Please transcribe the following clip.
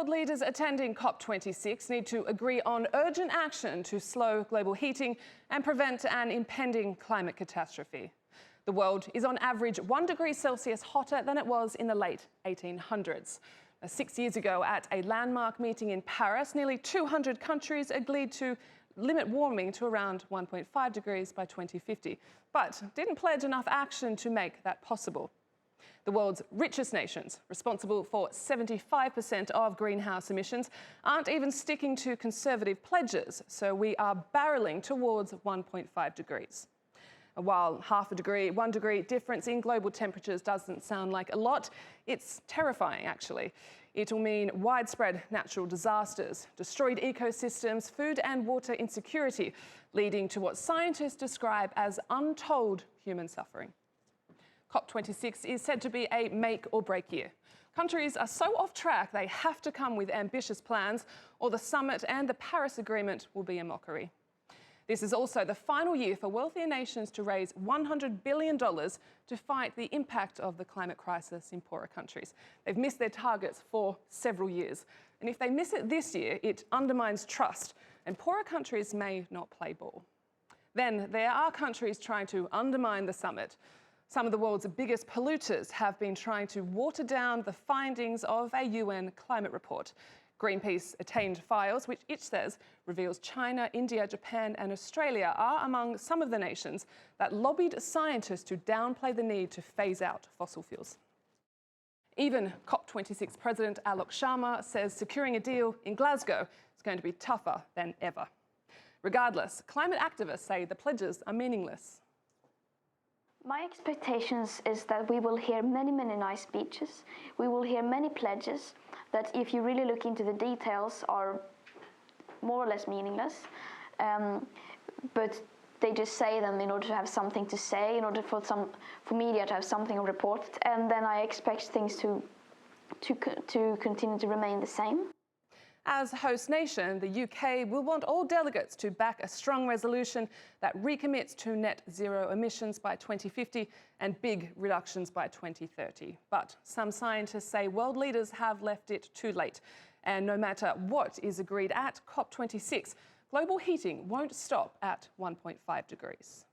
world leaders attending COP26 need to agree on urgent action to slow global heating and prevent an impending climate catastrophe. The world is on average 1 degree Celsius hotter than it was in the late 1800s. 6 years ago, at a landmark meeting in Paris, nearly 200 countries agreed to limit warming to around 1.5 degrees by 2050, but didn't pledge enough action to make that possible. The world's richest nations, responsible for 75% of greenhouse emissions, aren't even sticking to conservative pledges, so we are barreling towards 1.5 degrees. While 1 degree difference in global temperatures doesn't sound like a lot, it's terrifying, actually. It'll mean widespread natural disasters, destroyed ecosystems, food and water insecurity, leading to what scientists describe as untold human suffering. COP26 is said to be a make or break year. Countries are so off track they have to come with ambitious plans, or the summit and the Paris Agreement will be a mockery. This is also the final year for wealthier nations to raise $100 billion to fight the impact of the climate crisis in poorer countries. They've missed their targets for several years. And if they miss it this year, it undermines trust, and poorer countries may not play ball. Then there are countries trying to undermine the summit. Some of the world's biggest polluters have been trying to water down the findings of a UN climate report. Greenpeace attained files, which it says reveals China, India, Japan and Australia are among some of the nations that lobbied scientists to downplay the need to phase out fossil fuels. Even COP26 President Alok Sharma says securing a deal in Glasgow is going to be tougher than ever. Regardless, climate activists say the pledges are meaningless. My expectations is that we will hear many nice speeches. We will hear many pledges that, if you really look into the details, are more or less meaningless. But they just say them in order to have something to say, in order for media to have something to report. And then I expect things to continue to remain the same. As host nation, the UK will want all delegates to back a strong resolution that recommits to net zero emissions by 2050 and big reductions by 2030. But some scientists say world leaders have left it too late. And no matter what is agreed at COP26, global heating won't stop at 1.5 degrees.